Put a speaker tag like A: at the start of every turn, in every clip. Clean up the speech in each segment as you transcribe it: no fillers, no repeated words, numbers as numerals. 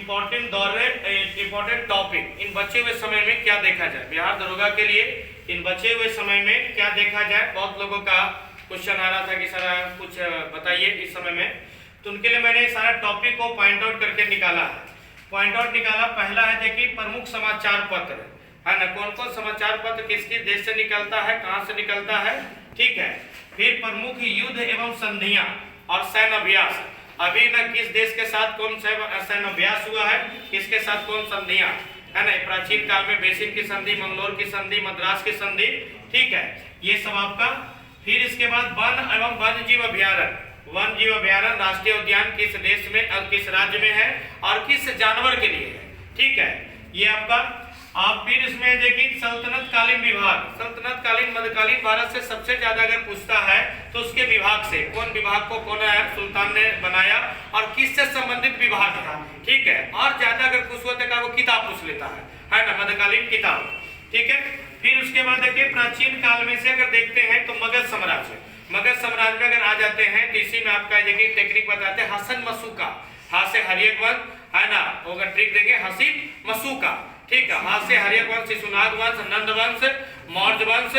A: Important दौरे important topic in बचे हुए समय में क्या देखा जाए, बिहार दरोगा के लिए इन बचे हुए समय में क्या देखा जाए। बहुत लोगों का क्वेश्चन आ रहा था कि सर कुछ बताइए इस समय में, तो उनके लिए मैंने सारा टॉपिक को पॉइंट आउट करके निकाला है। पॉइंट आउट निकाला, पहला है देखिए प्रमुख समाचार पत्र है ना, कौन कौन समाचार पत्र किसके देश से निकलता है, कहाँ से निकलता है, ठीक है। फिर प्रमुख युद्ध एवं संधियां और सैन्य अभ्यास, अभी ना किस देश के साथ कौन सैन्य अभ्यास हुआ है, किसके साथ कौन संधियां है ना, प्राचीन काल में बेसिन की संधि, मंगलोर की संधि, मद्रास की संधि, ठीक है, ये सब आपका। फिर इसके बाद वन एवं वन्य जीव अभ्यारण्य, वन जीव अभ्यारण्य राष्ट्रीय उद्यान किस देश में और किस राज्य में है और किस जानवर के लिए है, ठीक है, ये आपका। आप फिर इसमें देखिए सल्तनत कालीन विभाग, सल्तनत कालीन मध्यकालीन भारत से सबसे ज्यादा अगर पूछता है तो उसके विभाग से, कौन विभाग को कौन सुल्तान ने बनाया और किससे संबंधित विभाग था, ठीक है। और ज्यादा अगर कुछ होता है वो किताब पूछ लेता है ना, मध्यकालीन किताब, ठीक है। फिर उसके बाद देखिए प्राचीन काल में से अगर देखते हैं तो मगध साम्राज्य, मगध साम्राज्य में अगर आ जाते हैं तो इसी में आपका देखिए टेक्निक बताते हैं हसन मसूका, हा से हरियक वंश है ना, होगा ट्रिक देंगे हसीन मसूका, ठीक है। हा से हरियक वंश, शिशुनाग वंश, नंद वंश, मौर्य वंश,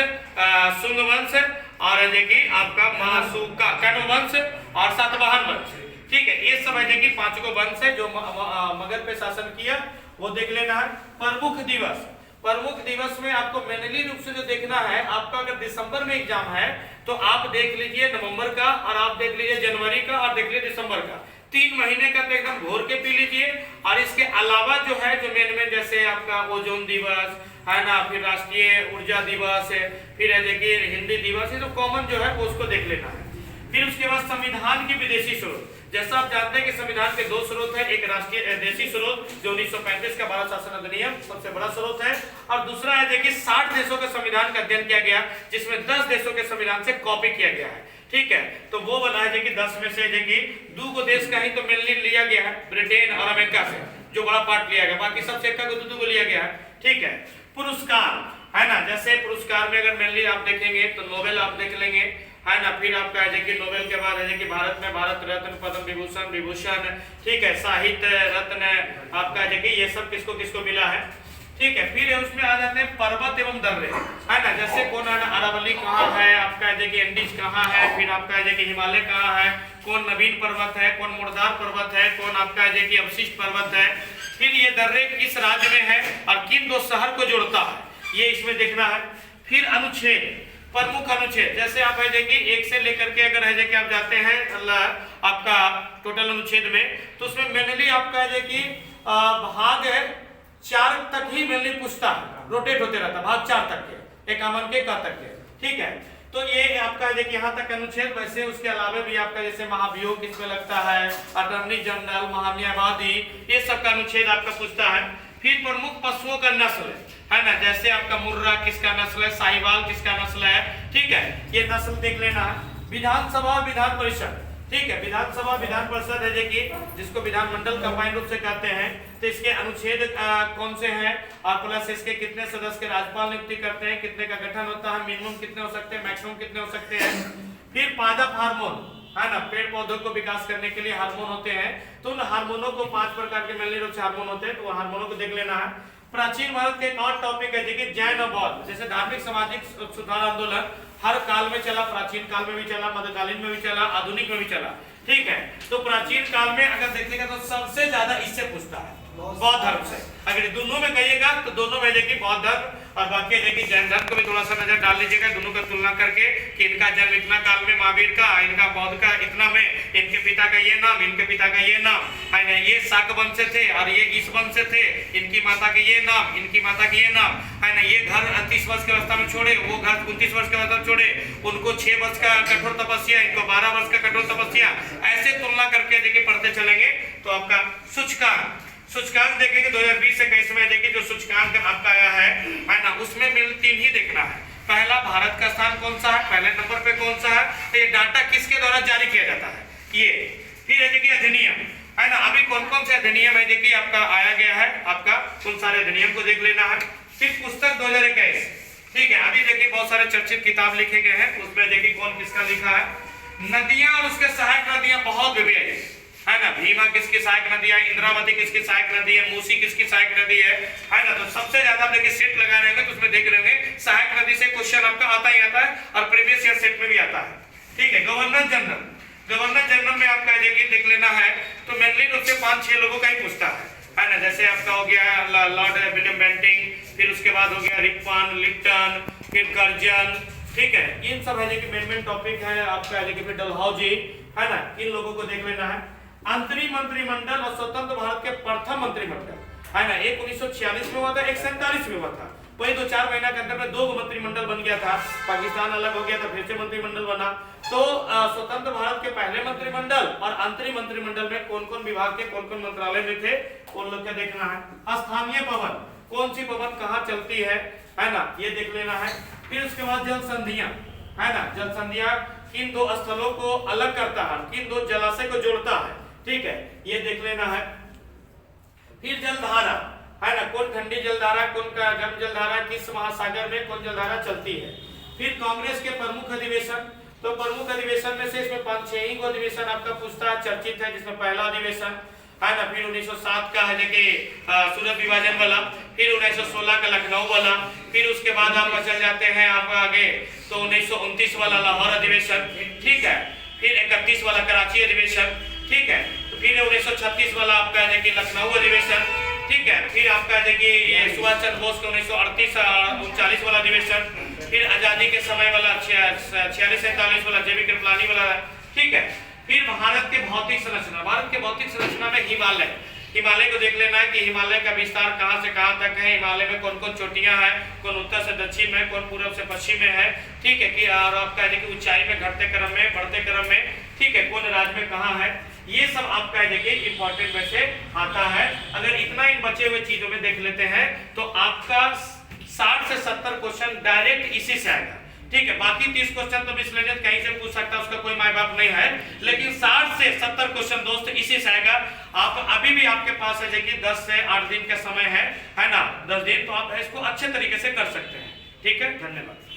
A: सुंग वंश और देखिए आपका मासूका कण्व वंश और सातवाहन वंश, ठीक है। ये सब है देखिए पांच को वंश है जो मगध पे शासन किया, वो देख लेना है। प्रमुख दिवस, प्रमुख दिवस में आपको मैनुअली रूप से जो देखना है, आपका अगर दिसंबर में एग्जाम है तो आप देख लीजिए नवंबर का और आप देख लीजिए जनवरी का और देख लीजिए दिसंबर का, 3 महीने का तो एकदम घोर के पी लीजिए। और इसके अलावा जो है जो मेन जैसे आपका ओजोन दिवस है ना, फिर राष्ट्रीय ऊर्जा दिवस है, फिर है देखिए हिंदी दिवस, ये जो कॉमन जो है वो उसको देख लेना है। फिर उसके बाद संविधान की विदेशी स्रोत, जैसा आप जानते हैं कि संविधान के 2 स्रोत है, एक राष्ट्रीय देशी स्रोत जो 1935 का भारत शासन अधिनियम सबसे बड़ा स्रोत है, और दूसरा है देखिए 60 देशों के संविधान का अध्ययन किया गया जिसमें 10 देशों के संविधान से कॉपी किया गया है, ठीक है। तो वो वाला है देखिए 10 में से देखिए 2 देश का ही तो मेनली लिया गया है, ब्रिटेन और अमेरिका से जो बड़ा पार्ट लिया गया, बाकी सबसे एक का 2 लिया गया है, ठीक है। पुरस्कार है ना, जैसे पुरस्कार में अगर मेनली आप देखेंगे तो नोबेल आप देख लेंगे है ना, फिर आपका है कि नोबेल के बाद है कि भारत में भारत रत्न, पद्म विभूषण, विभूषण, ठीक है, साहित्य रत्न आपका है कि ये सब किसको किसको मिला है, ठीक है। फिर उसमें आ जाते हैं पर्वत एवं दर्रे है ना, जैसे कौन अरावली कहाँ है, आपका है कि एंडीज कहाँ है, फिर आपका है कि हिमालय कहाँ है, कौन नवीन पर्वत है, कौन मुर्दार पर्वत है, कौन आपका है कि अवशिष्ट पर्वत है, फिर ये दर्रे किस राज्य में है और किन 2 शहर को जोड़ता है, ये इसमें देखना है। फिर अनुच्छेद, प्रमुख अनुच्छेद, जैसे आप है देखिए 1 से लेकर के अगर है कि आप जाते हैं आपका टोटल अनुच्छेद में, तो उसमें मेनली आपका है कि भाग 4 तक ही मेनली पूछता है, रोटेट होते रहता है, भाग 4 तक के, एकावन के का तक के, ठीक है। तो ये आपका है कि यहाँ तक अनुच्छेद, वैसे उसके अलावा भी आपका जैसे महाभियोग किसमें लगता है, अटॉर्नी जनरल, महान्यायवादी, ये सब का अनुच्छेद आपका पूछता है। फिर प्रमुख पशुओं का नस्ल है ना, जैसे आपका मुर्रा किसका नस्ल है, साहिवाल किसका नस्ल है, ठीक है, ये नस्ल देख लेना है। विधानसभा विधान परिषद, ठीक है, विधानसभा विधान परिषद है देखिए जिसको विधानमंडल कंबाइंड रूप से कहते हैं, तो इसके अनुच्छेद कौन से हैं और प्लस इसके कितने सदस्य के राज्यपाल नियुक्ति करते हैं, कितने का गठन होता है, मिनिमम कितने हो सकते हैं, मैक्सिमम कितने हो सकते हैं। फिर पादप हार्मोन है ना, पेड़ पौधों को विकास करने के लिए हार्मोन होते हैं, तो उन हार्मोनों को 5 प्रकार के मेनली रूप से हार्मोन होते हैं, तो वो हार्मोनों को देख लेना है। प्राचीन भारत के एक और टॉपिक है देखिए जैन और बौद्ध, जैसे धार्मिक सामाजिक सुधार आंदोलन हर काल में चला, प्राचीन काल में भी चला, मध्यकालीन में भी चला, आधुनिक में भी चला, ठीक है। तो प्राचीन काल में अगर देखिएगा तो सबसे ज्यादा इससे पूछता है बौद्ध धर्म से, अगर दोनों में कहिएगा तो दोनों में देखिए बौद्ध धर्म और बाकी देखिए जैन धर्म को भी थोड़ा सा नजर डाल लीजिएगा, दोनों का तुलना करके कि इनका जन्म इतना काल में महावीर का, इनका बौद्ध का इतना में, इनके पिता का ये नाम, इनके पिता का ये नाम है ना, ये शाक वंश से थे और ये इस वंश से थे, इनकी माता के ये नाम, इनकी माता के ये नाम है ना, ये घर 30 वर्ष की अवस्था में छोड़े, वो घर 29 वर्ष की अवस्था में छोड़े, उनको 6 वर्ष का कठोर तपस्या, इनको 12 वर्ष का कठोर तपस्या, ऐसे तुलना करके देखिए पढ़ते चलेंगे तो आपका सूचकांक देखेंगे 2020-21 में देखिए जो सूचकांक आपका आया है ना, उसमें मिल 3 ही देखना है। पहला भारत का स्थान कौन सा है, पहले नंबर पे कौन सा है, तो ये डाटा किसके द्वारा जारी किया जाता है ये। फिर है देखिए अधिनियम है ना, अभी कौन कौन से अधिनियम है देखिए आपका आया गया है, आपका उन सारे अधिनियम को देख लेना है। फिर पुस्तक 2021, ठीक है, अभी देखिए बहुत सारे चर्चित किताब लिखे गए हैं, उसमें देखिए कौन किसका लिखा है। नदियां और उसके सहायक नदियां बहुत विभिन्न है, है ना, भीमा किसकी सहायक नदी है, इंद्रावती किसकी सहायक नदी है, मूसी किसकी सहायक नदी है ना। तो सबसे ज्यादा आप देखिए सेट लगा रहे होंगे तो उसमें देख रहे होंगे सहायक नदी से क्वेश्चन आपका आता ही आता है और प्रीवियस ईयर सेट में भी आता है। ठीक है, गवर्नर जनरल, गवर्नर जनरल में आपका देखिए देख लेना है तो मेनली रूप से 5-6 लोगों का ही पूछता है ना। जैसे आपका हो गया लॉर्ड विलियम बेंटिंग, फिर उसके बाद हो गया रिपन, लिप्टन, फिर कर्जन। ठीक है, इन सब है कि मेन टॉपिक है आपका है कि फिर डलहौजी, है ना, इन लोगों को देख लेना है। अंतरिम मंत्रिमंडल और स्वतंत्र भारत के प्रथम मंत्रिमंडल, है ना, एक 1946 में हुआ था, एक 47 में हुआ था। वही 2-4 महीना के अंदर में 2 मंत्रिमंडल बन गया था, पाकिस्तान अलग हो गया था, फिर से मंत्रिमंडल बना। तो स्वतंत्र भारत के पहले मंत्रिमंडल और अंतरिम मंत्रिमंडल में कौन कौन विभाग के कौन कौन मंत्रालय में थे उन लोग का देखना है। स्थानीय पवन, कौन सी पवन कहाँ चलती है ना, ये देख लेना है। फिर उसके बाद जल संधियां, है ना, जल संधियां किन 2 स्थलों को अलग करता है, किन 2 जलाशय को जोड़ता है। ठीक है, ये देख लेना है। फिर जलधारा, है ना, कौन ठंडी जलधारा, कौन का गर्म जलधारा, किस महासागर में कौन जलधारा चलती है। फिर कांग्रेस के प्रमुख अधिवेशन, तो प्रमुख अधिवेशन में से इसमें 5-6 ही को अधिवेशन आपका पूछता है, चर्चित है, जिसमें पहला अधिवेशन, है ना, फिर 1907 का है कि सूरत विभाजन वाला, फिर 1916 का लखनऊ वाला, फिर उसके बाद आप चल जाते हैं आप आगे तो 1929 वाला लाहौर अधिवेशन। ठीक है, फिर 31 वाला कराची अधिवेशन। ठीक है, तो फिर 1936 वाला आपका है कि लखनऊ अधिवेशन। ठीक है, फिर आपका है कि सुभाष चंद्र बोस का 1938-39 वाला अधिवेशन, फिर आजादी के समय वाला 46-47 वाला जेबी कृपलानी वाला। ठीक है, फिर भारत के भौतिक संरचना, भारत के भौतिक संरचना में हिमालय, हिमालय को देख लेना है कि हिमालय का विस्तार कहां से कहां तक है, हिमालय में कौन कौन चोटियां हैं, कौन उत्तर से दक्षिण में, कौन पूर्व से पश्चिम में है। ठीक है, कि और आपका है कि ऊंचाई में घटते क्रम में, बढ़ते क्रम में, ठीक है, कौन राज्य में कहां है, ये सब आपका देखिए इंपॉर्टेंट में से आता है। अगर इतना इन बचे हुए चीजों में देख लेते हैं तो आपका 60 से 70 क्वेश्चन डायरेक्ट इसी से आएगा। ठीक है, बाकी 30 क्वेश्चन तो मिसलेनियस कहीं से पूछ सकता है, उसका कोई माय बाप नहीं है, लेकिन 60 से 70 क्वेश्चन दोस्त इसी से आएगा। आप अभी भी आपके पास है कि 10 से 8 दिन का समय है ना, 10 दिन, तो आप इसको अच्छे तरीके से कर सकते हैं। ठीक है, धन्यवाद।